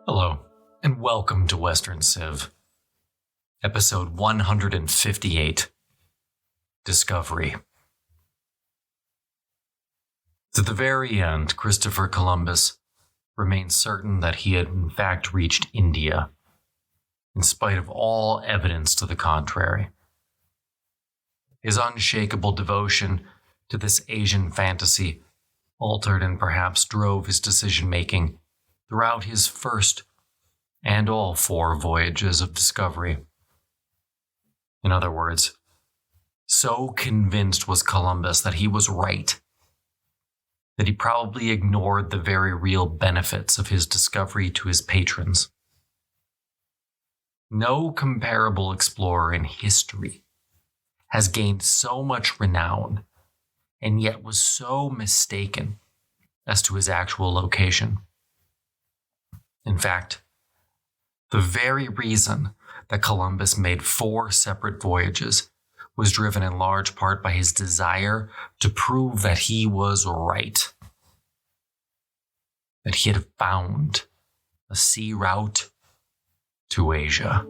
Hello, and welcome to Western Civ, episode 158, Discovery. To the very end, Christopher Columbus remained certain that he had in fact reached India, in spite of all evidence to the contrary. His unshakable devotion to this Asian fantasy altered and perhaps drove his decision-making throughout his first and all 4 voyages of discovery. In other words, so convinced was Columbus that he was right, that he probably ignored the very real benefits of his discovery to his patrons. No comparable explorer in history has gained so much renown and yet was so mistaken as to his actual location. In fact, the very reason that Columbus made 4 separate voyages was driven in large part by his desire to prove that he was right, that he had found a sea route to Asia.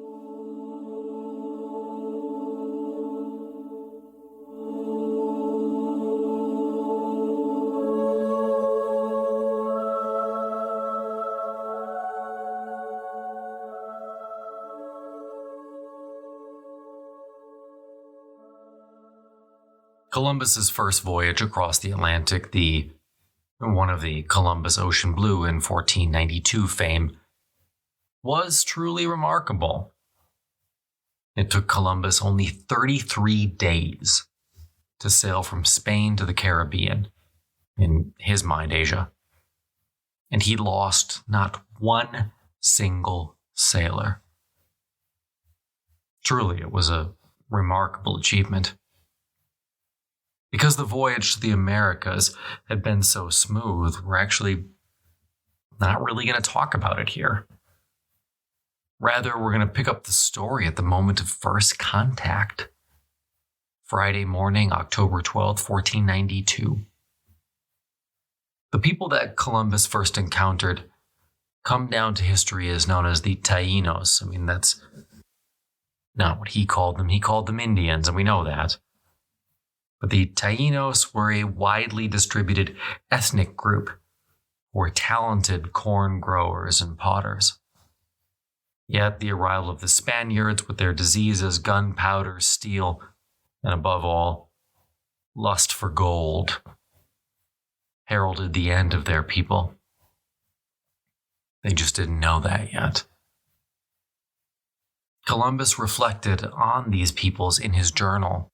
Columbus's first voyage across the Atlantic, one of the Columbus Ocean Blue in 1492 fame, was truly remarkable. It took Columbus only 33 days to sail from Spain to the Caribbean, in his mind Asia, and he lost not one single sailor. Truly, it was a remarkable achievement. Because the voyage to the Americas had been so smooth, we're actually not really going to talk about it here. Rather, we're going to pick up the story at the moment of first contact. Friday morning, October 12th, 1492. The people that Columbus first encountered come down to history as known as the Taínos. That's not what he called them. He called them Indians, and we know that. But the Taínos were a widely distributed ethnic group who were talented corn growers and potters. Yet the arrival of the Spaniards with their diseases, gunpowder, steel, and above all, lust for gold, heralded the end of their people. They just didn't know that yet. Columbus reflected on these peoples in his journal.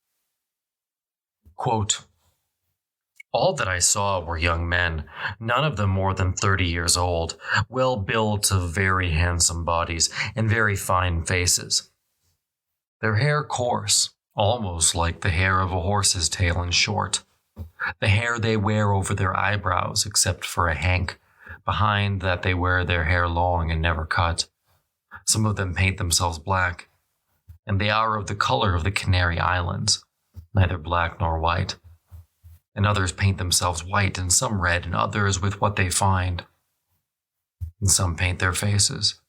Quote, "All that I saw were young men, none of them more than 30 years old, well built of very handsome bodies and very fine faces. Their hair coarse, almost like the hair of a horse's tail, and short. The hair they wear over their eyebrows, except for a hank. Behind that they wear their hair long and never cut. Some of them paint themselves black, and they are of the color of the Canary Islands, neither black nor white. And others paint themselves white, and some red, and others with what they find. And some paint their faces,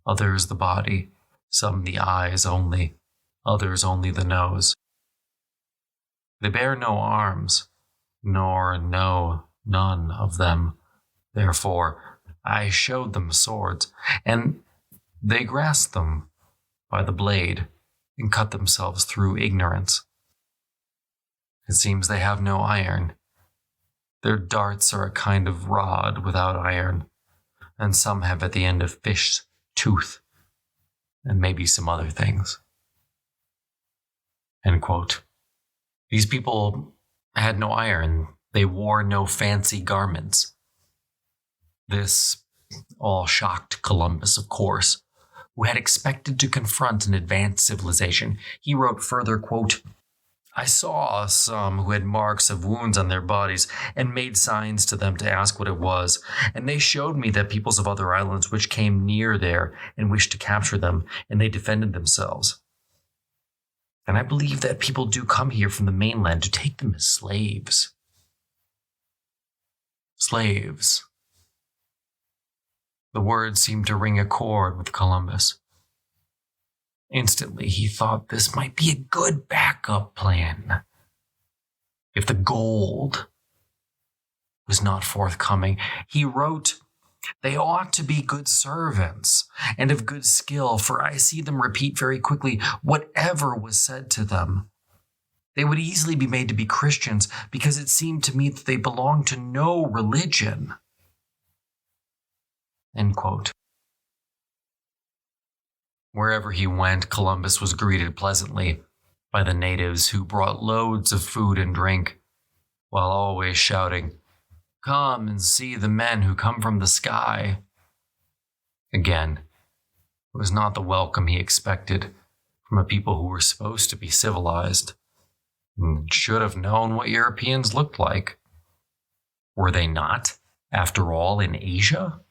others the body, some the eyes only, others only the nose. They bear no arms, nor know none of them. Therefore I showed them swords, and they grasped them by the blade, and cut themselves through ignorance. It seems they have no iron. Their darts are a kind of rod without iron, and some have at the end a fish's tooth, and maybe some other things." End quote. These people had no iron. They wore no fancy garments. This all shocked Columbus, of course, who had expected to confront an advanced civilization. He wrote further, quote, "I saw some who had marks of wounds on their bodies and made signs to them to ask what it was. And they showed me that peoples of other islands which came near there and wished to capture them, and they defended themselves. And I believe that people do come here from the mainland to take them as slaves." Slaves. The words seemed to ring a chord with Columbus. Instantly, he thought this might be a good backup plan. If the gold was not forthcoming, he wrote, "They ought to be good servants and of good skill, for I see them repeat very quickly whatever was said to them. They would easily be made to be Christians because it seemed to me that they belonged to no religion." End quote. Wherever he went, Columbus was greeted pleasantly by the natives who brought loads of food and drink, while always shouting, "Come and see the men who come from the sky." Again, it was not the welcome he expected from a people who were supposed to be civilized and should have known what Europeans looked like. Were they not, after all, in Asia?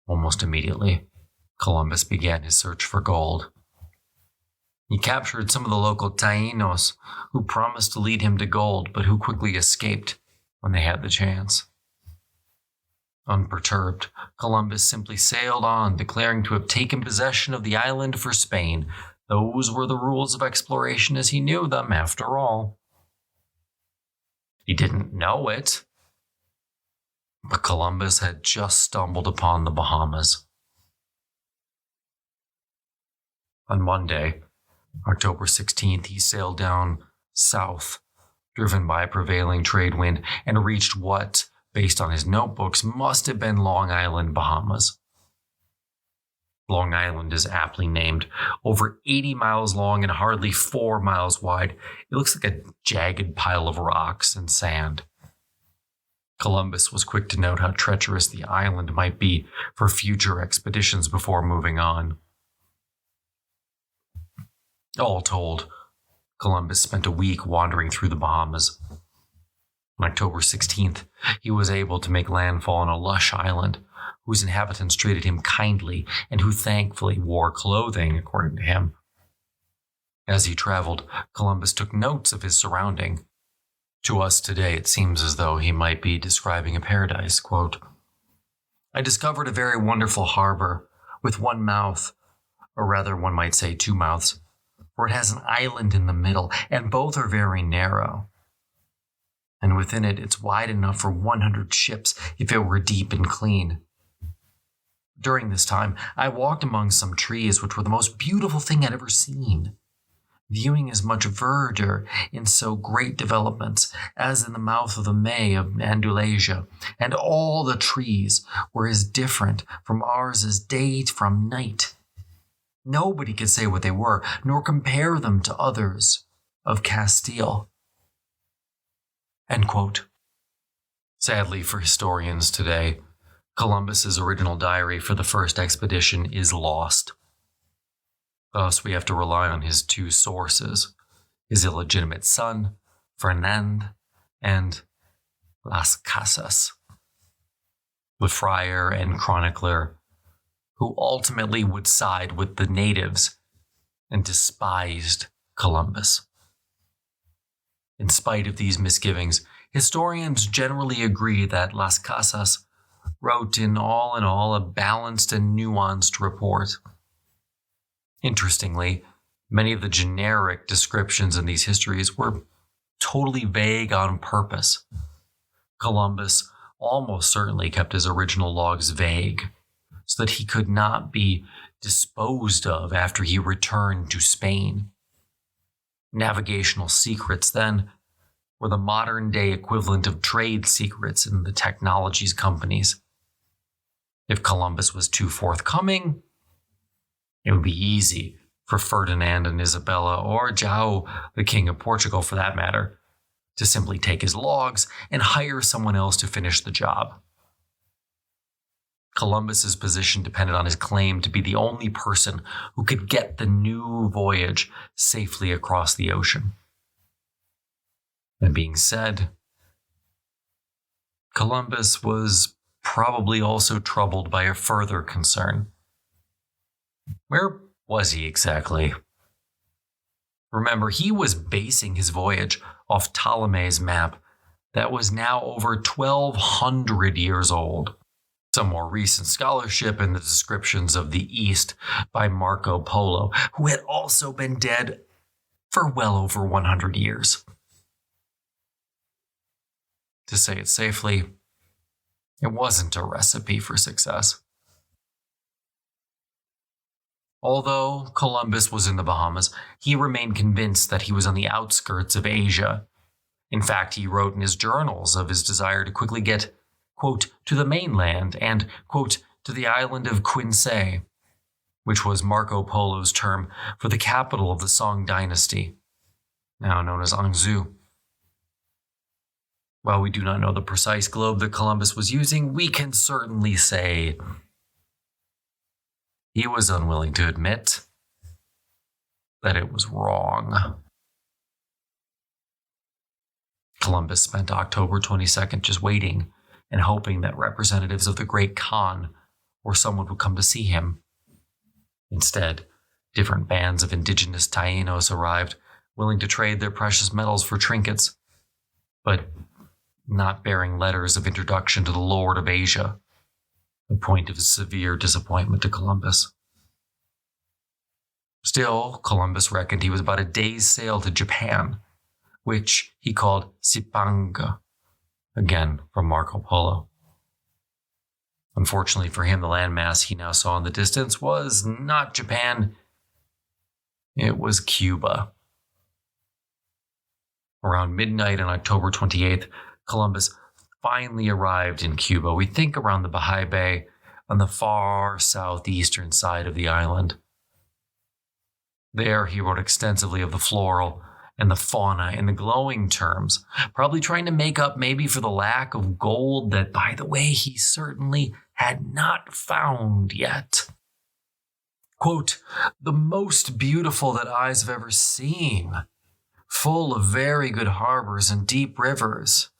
Almost immediately, Columbus began his search for gold. He captured some of the local Taínos who promised to lead him to gold, but who quickly escaped when they had the chance. Unperturbed, Columbus simply sailed on, declaring to have taken possession of the island for Spain. Those were the rules of exploration as he knew them, after all. He didn't know it, but Columbus had just stumbled upon the Bahamas. On Monday, October 16th, he sailed down south, driven by a prevailing trade wind, and reached what, based on his notebooks, must have been Long Island, Bahamas. Long Island is aptly named. Over 80 miles long and hardly 4 miles wide, it looks like a jagged pile of rocks and sand. Columbus was quick to note how treacherous the island might be for future expeditions before moving on. All told, Columbus spent a week wandering through the Bahamas. On October 16th, he was able to make landfall on a lush island whose inhabitants treated him kindly and who thankfully wore clothing, according to him. As he traveled, Columbus took notes of his surrounding. To us today, it seems as though he might be describing a paradise. Quote, "I discovered a very wonderful harbor with one mouth, or rather one might say 2 mouths, for it has an island in the middle, and both are very narrow. And within it, it's wide enough for 100 ships if it were deep and clean. During this time, I walked among some trees which were the most beautiful thing I'd ever seen, viewing as much verdure in so great developments as in the mouth of the May of Andalusia, and all the trees were as different from ours as day from night. Nobody could say what they were, nor compare them to others of Castile." End quote. Sadly for historians today, Columbus's original diary for the first expedition is lost. Thus, we have to rely on his 2 sources, his illegitimate son, Fernand, and Las Casas, the friar and chronicler who ultimately would side with the natives and despised Columbus. In spite of these misgivings, historians generally agree that Las Casas wrote in all a balanced and nuanced report. Interestingly, many of the generic descriptions in these histories were totally vague on purpose. Columbus almost certainly kept his original logs vague, so that he could not be disposed of after he returned to Spain. Navigational secrets, then, were the modern-day equivalent of trade secrets in the technologies companies. If Columbus was too forthcoming, it would be easy for Ferdinand and Isabella, or João, the King of Portugal for that matter, to simply take his logs and hire someone else to finish the job. Columbus's position depended on his claim to be the only person who could get the new voyage safely across the ocean. That being said, Columbus was probably also troubled by a further concern. Where was he exactly? Remember, he was basing his voyage off Ptolemy's map that was now over 1,200 years old. Some more recent scholarship in the descriptions of the East by Marco Polo, who had also been dead for well over 100 years. To say it safely, it wasn't a recipe for success. Although Columbus was in the Bahamas, he remained convinced that he was on the outskirts of Asia. In fact, he wrote in his journals of his desire to quickly get, quote, to the mainland and, quote, to the island of Quinsay, which was Marco Polo's term for the capital of the Song dynasty, now known as Anzou. While we do not know the precise globe that Columbus was using, we can certainly say he was unwilling to admit that it was wrong. Columbus spent October 22nd just waiting and hoping that representatives of the Great Khan or someone would come to see him. Instead, different bands of indigenous Taínos arrived, willing to trade their precious metals for trinkets, but not bearing letters of introduction to the Lord of Asia, a point of severe disappointment to Columbus. Still, Columbus reckoned he was about a day's sail to Japan, which he called Sipanga, again from Marco Polo. Unfortunately for him, the landmass he now saw in the distance was not Japan, it was Cuba. Around midnight on October 28th, Columbus finally arrived in Cuba. We think around the Baha'i Bay on the far southeastern side of the island. There he wrote extensively of the floral and the fauna in the glowing terms, probably trying to make up maybe for the lack of gold that, by the way, he certainly had not found yet. Quote, the most beautiful that eyes have ever seen, full of very good harbors and deep rivers.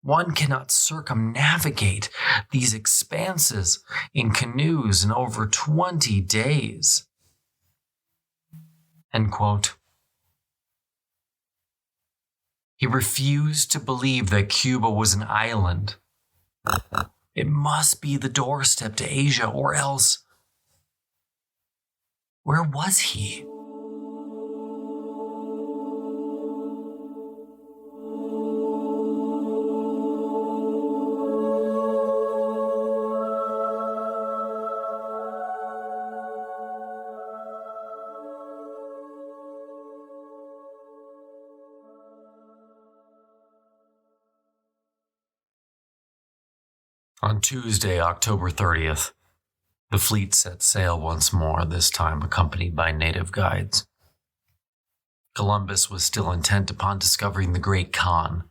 One cannot circumnavigate these expanses in canoes in over 20 days. End quote. He refused to believe that Cuba was an island. It must be the doorstep to Asia, or else, where was he? On Tuesday, October 30th, the fleet set sail once more, this time accompanied by native guides. Columbus was still intent upon discovering the Great Khan.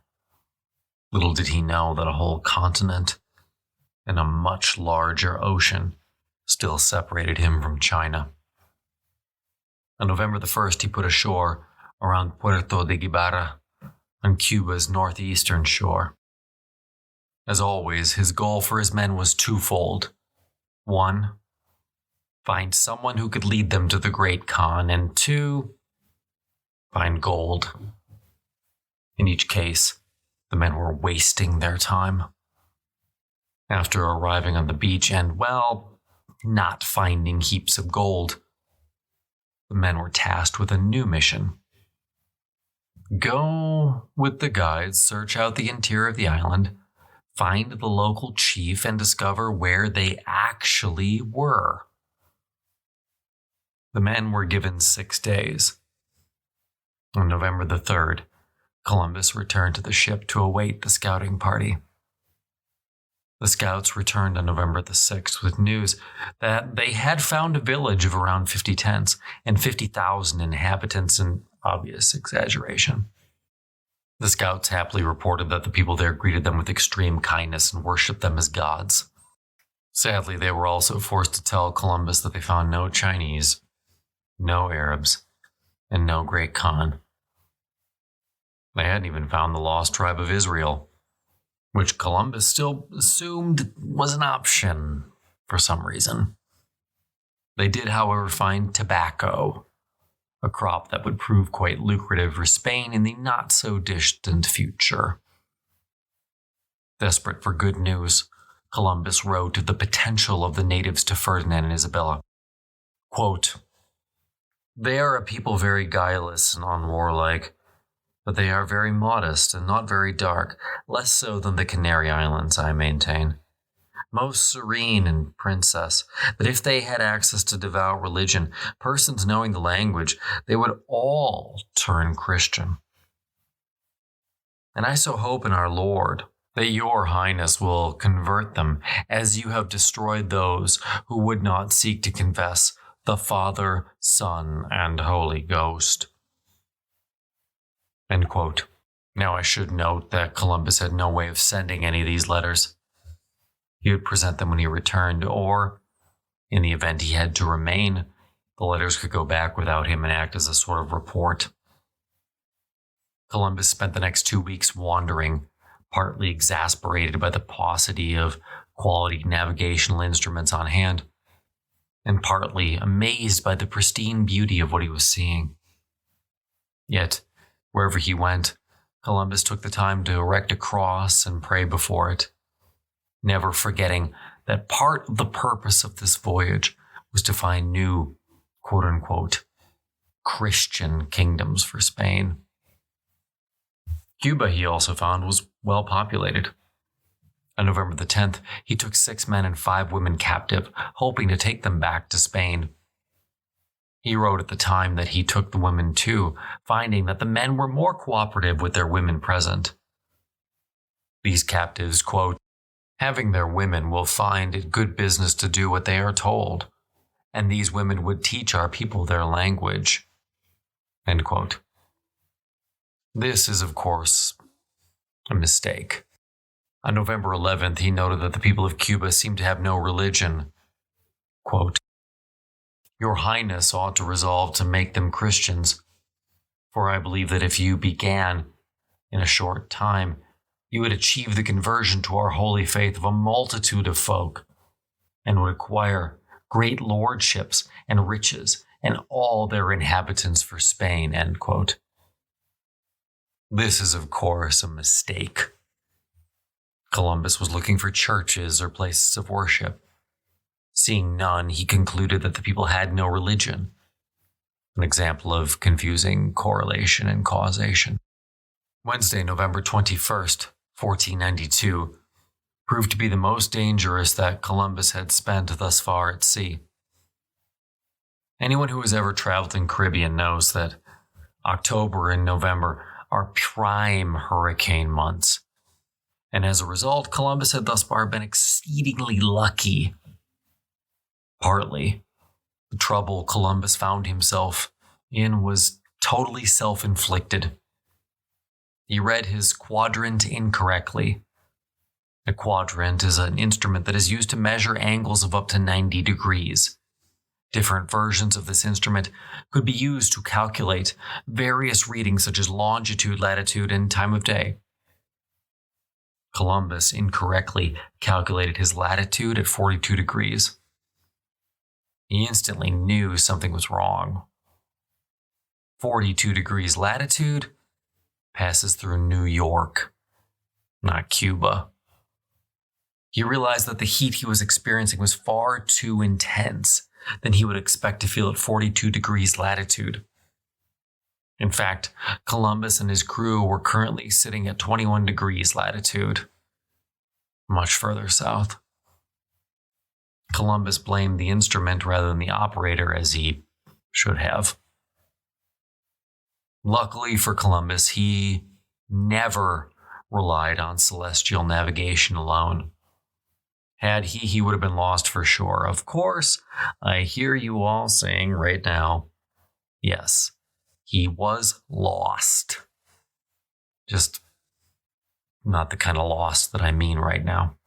Little did he know that a whole continent and a much larger ocean still separated him from China. On November the 1st, he put ashore around Puerto de Gibara on Cuba's northeastern shore. As always, his goal for his men was twofold. 1, find someone who could lead them to the Great Khan, and 2, find gold. In each case, the men were wasting their time. After arriving on the beach and, well, not finding heaps of gold, the men were tasked with a new mission. Go with the guides, search out the interior of the island, find the local chief, and discover where they actually were. The men were given 6 days. On November the 3rd, Columbus returned to the ship to await the scouting party. The scouts returned on November the 6th with news that they had found a village of around 50 tents and 50,000 inhabitants, an obvious exaggeration. The scouts happily reported that the people there greeted them with extreme kindness and worshipped them as gods. Sadly, they were also forced to tell Columbus that they found no Chinese, no Arabs, and no Great Khan. They hadn't even found the lost tribe of Israel, which Columbus still assumed was an option for some reason. They did, however, find tobacco, a crop that would prove quite lucrative for Spain in the not-so-distant future. Desperate for good news, Columbus wrote of the potential of the natives to Ferdinand and Isabella. Quote, "They are a people very guileless and unwarlike, but they are very modest and not very dark, less so than the Canary Islands, I maintain. Most serene and princess, that if they had access to devout religion, persons knowing the language, they would all turn Christian. And I so hope in our Lord that your highness will convert them, as you have destroyed those who would not seek to confess the Father, Son, and Holy Ghost." End quote. Now I should note that Columbus had no way of sending any of these letters. He would present them when he returned, or, in the event he had to remain, the letters could go back without him and act as a sort of report. Columbus spent the next 2 weeks wandering, partly exasperated by the paucity of quality navigational instruments on hand, and partly amazed by the pristine beauty of what he was seeing. Yet, wherever he went, Columbus took the time to erect a cross and pray before it, never forgetting that part of the purpose of this voyage was to find new, quote-unquote, Christian kingdoms for Spain. Cuba, he also found, was well populated. On November the 10th, he took 6 men and 5 women captive, hoping to take them back to Spain. He wrote at the time that he took the women too, finding that the men were more cooperative with their women present. These captives, quote, "Having their women will find it good business to do what they are told, and these women would teach our people their language." End quote. This is, of course, a mistake. On November 11th, he noted that the people of Cuba seemed to have no religion. Quote, "Your Highness ought to resolve to make them Christians, for I believe that if you began in a short time, you would achieve the conversion to our holy faith of a multitude of folk, and would acquire great lordships and riches and all their inhabitants for Spain." End quote. This is, of course, a mistake. Columbus was looking for churches or places of worship. Seeing none, he concluded that the people had no religion, an example of confusing correlation and causation. Wednesday, November 21st, 1492, proved to be the most dangerous that Columbus had spent thus far at sea. Anyone who has ever traveled in Caribbean knows that October and November are prime hurricane months, and as a result, Columbus had thus far been exceedingly lucky. Partly, the trouble Columbus found himself in was totally self-inflicted. He read his quadrant incorrectly. A quadrant is an instrument that is used to measure angles of up to 90 degrees. Different versions of this instrument could be used to calculate various readings such as longitude, latitude, and time of day. Columbus incorrectly calculated his latitude at 42 degrees. He instantly knew something was wrong. 42 degrees latitude passes through New York, not Cuba. He realized that the heat he was experiencing was far too intense than he would expect to feel at 42 degrees latitude. In fact, Columbus and his crew were currently sitting at 21 degrees latitude, much further south. Columbus blamed the instrument rather than the operator, as he should have. Luckily for Columbus, he never relied on celestial navigation alone. Had he would have been lost for sure. Of course, I hear you all saying right now, yes, he was lost. Just not the kind of lost that I mean right now.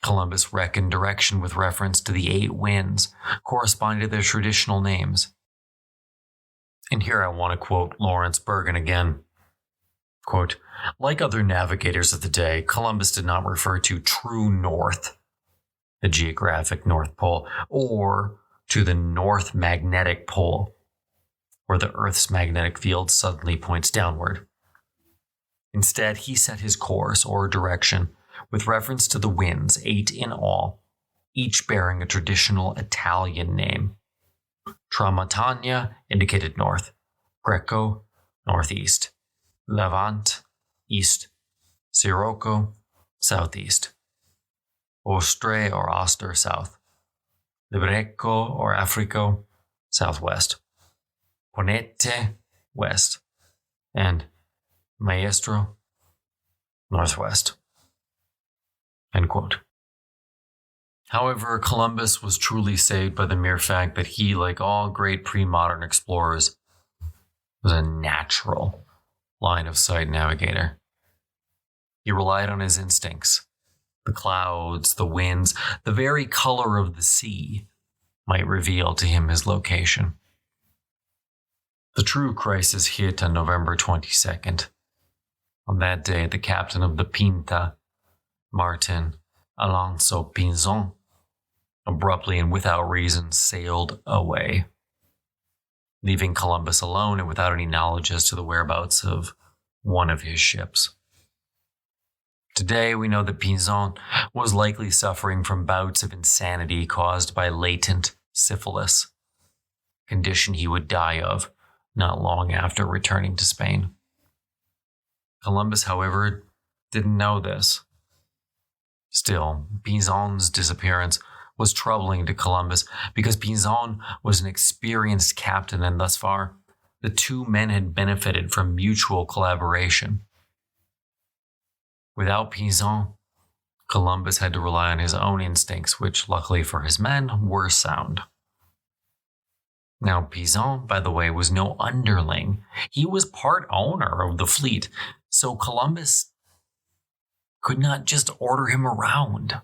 Columbus reckoned direction with reference to the 8 winds, corresponding to their traditional names. And here I want to quote Lawrence Bergen again. Quote, "Like other navigators of the day, Columbus did not refer to true north, the geographic North Pole, or to the North Magnetic Pole, where the Earth's magnetic field suddenly points downward. Instead, he set his course or direction with reference to the winds, 8 in all, each bearing a traditional Italian name. Tramontana indicated north, Greco, northeast, Levant, east, Sirocco, southeast, Ostre or Oster, south, Librecco or Africo, southwest, Ponete, west, and Maestro, northwest. End quote. However, Columbus was truly saved by the mere fact that he, like all great pre-modern explorers, was a natural line of sight navigator. He relied on his instincts. The clouds, the winds, the very color of the sea might reveal to him his location. The true crisis hit on November 22nd. On that day, the captain of the Pinta, Martin Alonso Pinzon, abruptly and without reason sailed away, leaving Columbus alone and without any knowledge as to the whereabouts of one of his ships. Today, we know that Pinzon was likely suffering from bouts of insanity caused by latent syphilis, a condition he would die of not long after returning to Spain. Columbus, however, didn't know this. Still, Pinzon's disappearance was troubling to Columbus because Pinzon was an experienced captain, and thus far, the two men had benefited from mutual collaboration. Without Pinzon, Columbus had to rely on his own instincts, which, luckily for his men, were sound. Now, Pinzon, by the way, was no underling. He was part owner of the fleet, so Columbus could not just order him around.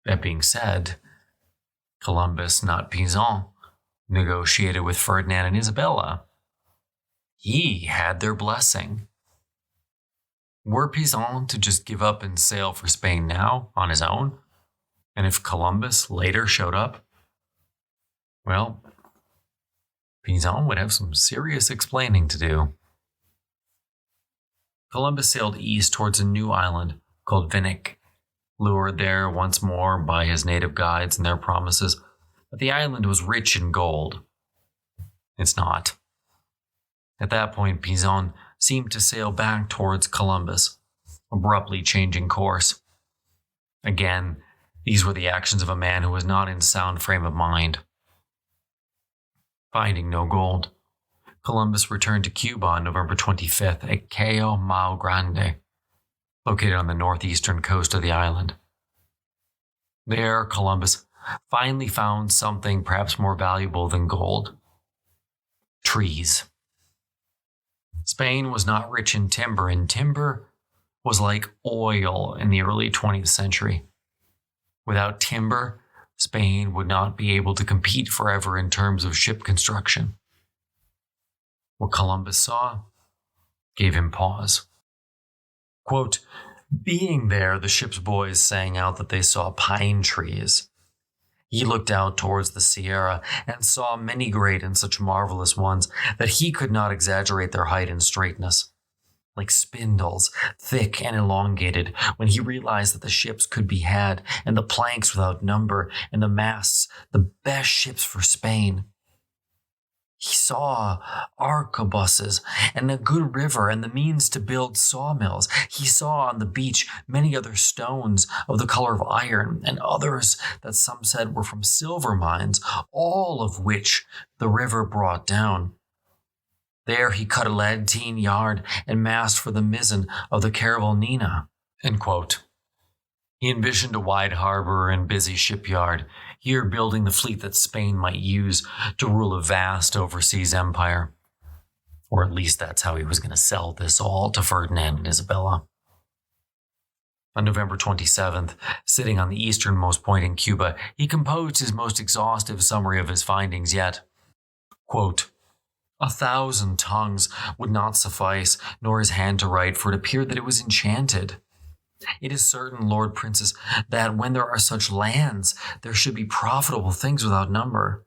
That being said, Columbus, not Pinzon, negotiated with Ferdinand and Isabella. He had their blessing. Were Pinzon to just give up and sail for Spain now on his own? And if Columbus later showed up? Well, Pinzon would have some serious explaining to do. Columbus sailed east towards a new island called Vinnic, lured there once more by his native guides and their promises that the island was rich in gold. It's not. At that point, Pinzon seemed to sail back towards Columbus, abruptly changing course. Again, these were the actions of a man who was not in sound frame of mind. Finding no gold, Columbus returned to Cuba on November 25th at Cayo Mau Grande, located on the northeastern coast of the island. There, Columbus finally found something perhaps more valuable than gold: trees. Spain was not rich in timber, and timber was like oil in the early 20th century. Without timber, Spain would not be able to compete forever in terms of ship construction. What Columbus saw gave him pause. Quote, "Being there, the ship's boys sang out that they saw pine trees. He looked out towards the Sierra and saw many great and such marvelous ones that he could not exaggerate their height and straightness, like spindles, thick and elongated, when he realized that the ships could be had, and the planks without number, and the masts, the best ships for Spain. He saw arquebuses and a good river and the means to build sawmills. He saw on the beach many other stones of the color of iron, and others that some said were from silver mines, all of which the river brought down. There he cut a lateen yard and mast for the mizzen of the Caravalina." End quote. He envisioned a wide harbor and busy shipyard, here building the fleet that Spain might use to rule a vast overseas empire. Or at least that's how he was going to sell this all to Ferdinand and Isabella. On November 27th, sitting on the easternmost point in Cuba, he composed his most exhaustive summary of his findings yet. Quote, "1,000 tongues would not suffice, nor his hand to write, for it appeared that it was enchanted. It is certain, Lord Princes, that when there are such lands, there should be profitable things without number.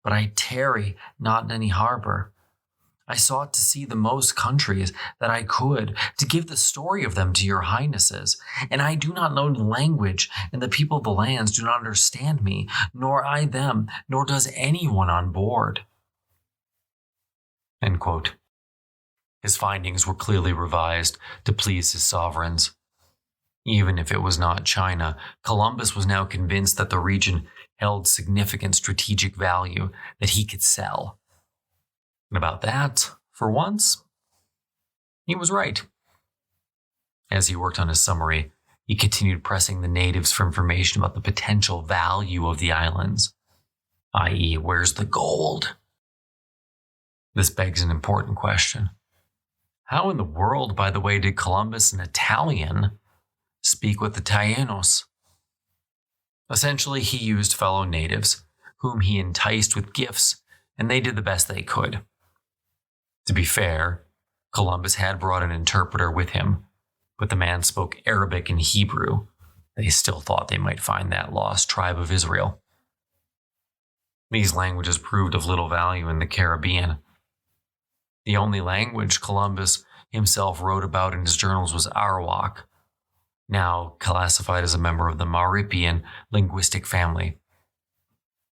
But I tarry not in any harbor. I sought to see the most countries that I could, to give the story of them to your highnesses. And I do not know the language, and the people of the lands do not understand me, nor I them, nor does anyone on board. End quote. His findings were clearly revised to please his sovereigns. Even if it was not China, Columbus was now convinced that the region held significant strategic value that he could sell. And about that, for once, he was right. As he worked on his summary, he continued pressing the natives for information about the potential value of the islands, i.e., where's the gold? This begs an important question. How in the world, by the way, did Columbus, an Italian, speak with the Taínos? Essentially, he used fellow natives, whom he enticed with gifts, and they did the best they could. To be fair, Columbus had brought an interpreter with him, but the man spoke Arabic and Hebrew. They still thought they might find that lost tribe of Israel. These languages proved of little value in the Caribbean. The only language Columbus himself wrote about in his journals was Arawak, now classified as a member of the Mauripian linguistic family.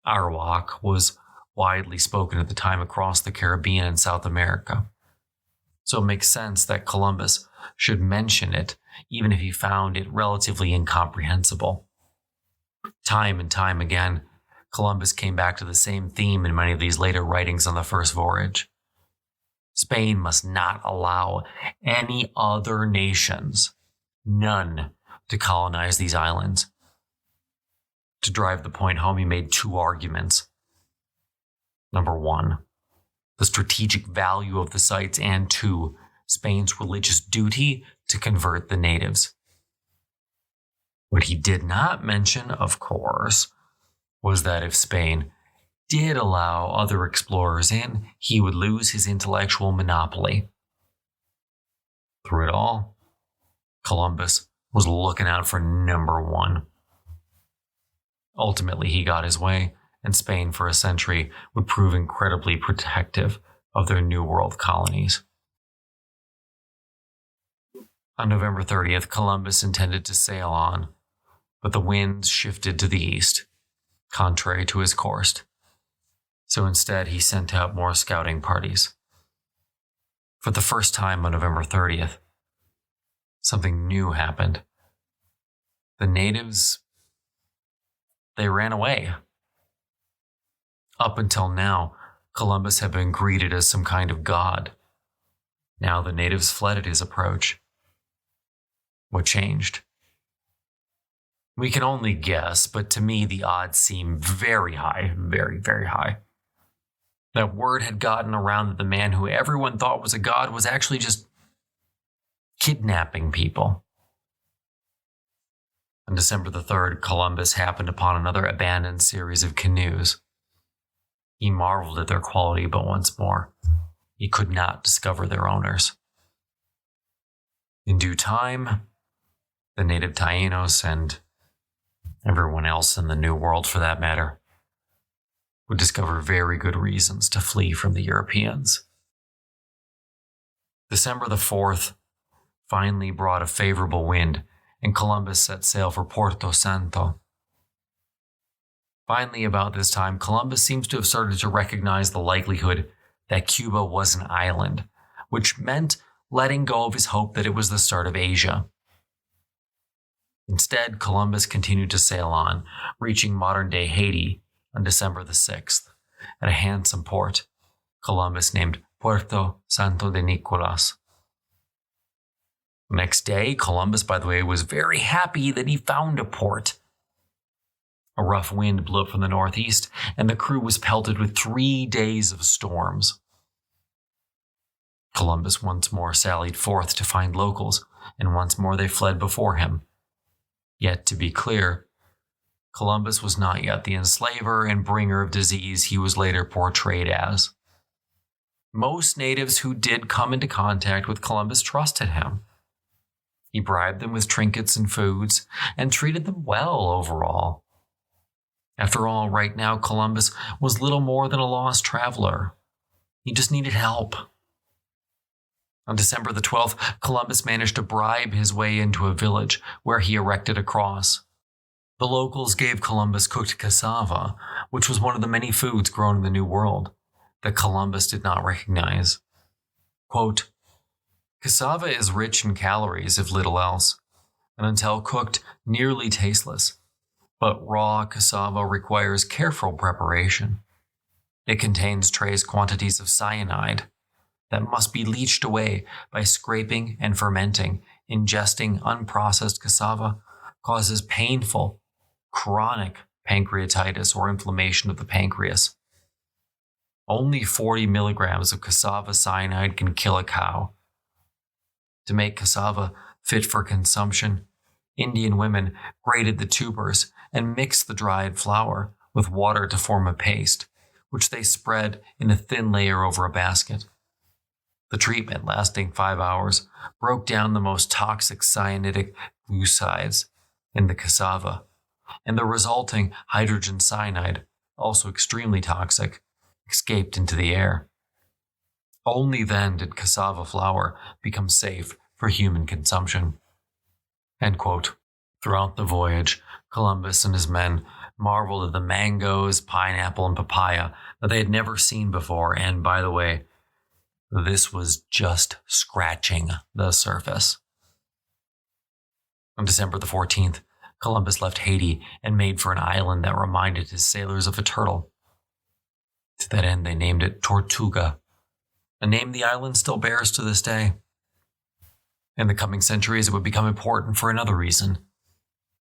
Arawak was widely spoken at the time across the Caribbean and South America, so it makes sense that Columbus should mention it, even if he found it relatively incomprehensible. Time and time again, Columbus came back to the same theme in many of these later writings on the first voyage. Spain must not allow any other nations, none, to colonize these islands. To drive the point home, he made two arguments. Number one, the strategic value of the sites, and two, Spain's religious duty to convert the natives. What he did not mention, of course, was that if Spain did allow other explorers in, he would lose his intellectual monopoly. Through it all, Columbus was looking out for number one. Ultimately, he got his way, and Spain for a century would prove incredibly protective of their New World colonies. On November 30th, Columbus intended to sail on, but the winds shifted to the east, contrary to his course. So instead, he sent out more scouting parties. For the first time on November 30th, something new happened. The natives, they ran away. Up until now, Columbus had been greeted as some kind of god. Now the natives fled at his approach. What changed? We can only guess, but to me the odds seem very high, very, very high. That word had gotten around that the man who everyone thought was a god was actually just kidnapping people. On December the 3rd, Columbus happened upon another abandoned series of canoes. He marveled at their quality, but once more, he could not discover their owners. In due time, the native Taínos, and everyone else in the New World for that matter, would discover very good reasons to flee from the Europeans. December the 4th finally brought a favorable wind, and Columbus set sail for Porto Santo. Finally, about this time, Columbus seems to have started to recognize the likelihood that Cuba was an island, which meant letting go of his hope that it was the start of Asia. Instead, Columbus continued to sail on, reaching modern-day Haiti on December the 6th, at a handsome port Columbus named Puerto Santo de Nicolas. The next day, Columbus, by the way, was very happy that he found a port. A rough wind blew up from the northeast, and the crew was pelted with 3 days of storms. Columbus once more sallied forth to find locals, and once more they fled before him. Yet, to be clear, Columbus was not yet the enslaver and bringer of disease he was later portrayed as. Most natives who did come into contact with Columbus trusted him. He bribed them with trinkets and foods, and treated them well overall. After all, right now, Columbus was little more than a lost traveler. He just needed help. On December the 12th, Columbus managed to bribe his way into a village where he erected a cross. The locals gave Columbus cooked cassava, which was one of the many foods grown in the New World that Columbus did not recognize. Quote, "Cassava is rich in calories, if little else, and until cooked, nearly tasteless. But raw cassava requires careful preparation. It contains trace quantities of cyanide that must be leached away by scraping and fermenting. Ingesting unprocessed cassava causes painful, chronic pancreatitis or inflammation of the pancreas. Only 40 milligrams of cassava cyanide can kill a cow. To make cassava fit for consumption, Indian women grated the tubers and mixed the dried flour with water to form a paste, which they spread in a thin layer over a basket. The treatment, lasting 5 hours, broke down the most toxic cyanidic glucides in the cassava, and the resulting hydrogen cyanide, also extremely toxic, escaped into the air. Only then did cassava flour become safe for human consumption." End quote. Throughout the voyage, Columbus and his men marveled at the mangoes, pineapple, and papaya that they had never seen before, and by the way, this was just scratching the surface. On December the 14th, Columbus left Haiti and made for an island that reminded his sailors of a turtle. To that end, they named it Tortuga, a name the island still bears to this day. In the coming centuries, it would become important for another reason: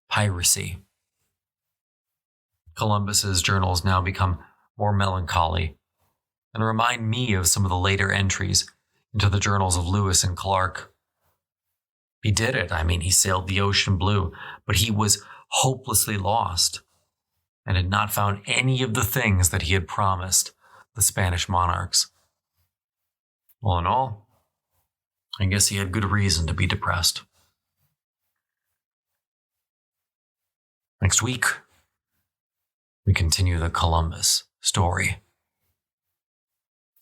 piracy. Columbus's journals now become more melancholy and remind me of some of the later entries into the journals of Lewis and Clark. He did it. He sailed the ocean blue, but he was hopelessly lost and had not found any of the things that he had promised the Spanish monarchs. All in all, I guess he had good reason to be depressed. Next week, we continue the Columbus story.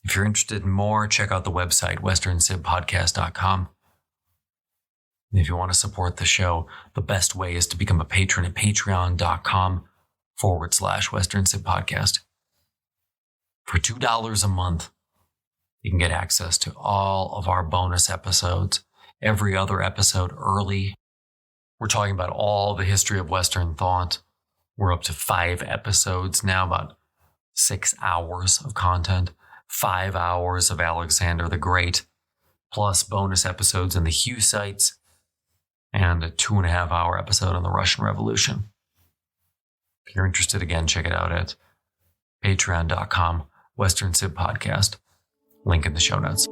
If you're interested in more, check out the website, westernsibpodcast.com. And if you want to support the show, the best way is to become a patron at patreon.com/westernsibpodcast. For $2 a month, you can get access to all of our bonus episodes, every other episode early. We're talking about all the history of Western thought. We're up to 5 episodes now, about 6 hours of content, 5 hours of Alexander the Great, plus bonus episodes in the Hussites, and a 2.5-hour episode on the Russian Revolution. If you're interested, again, check it out at patreon.com/Western Sib Podcast. Link in the show notes.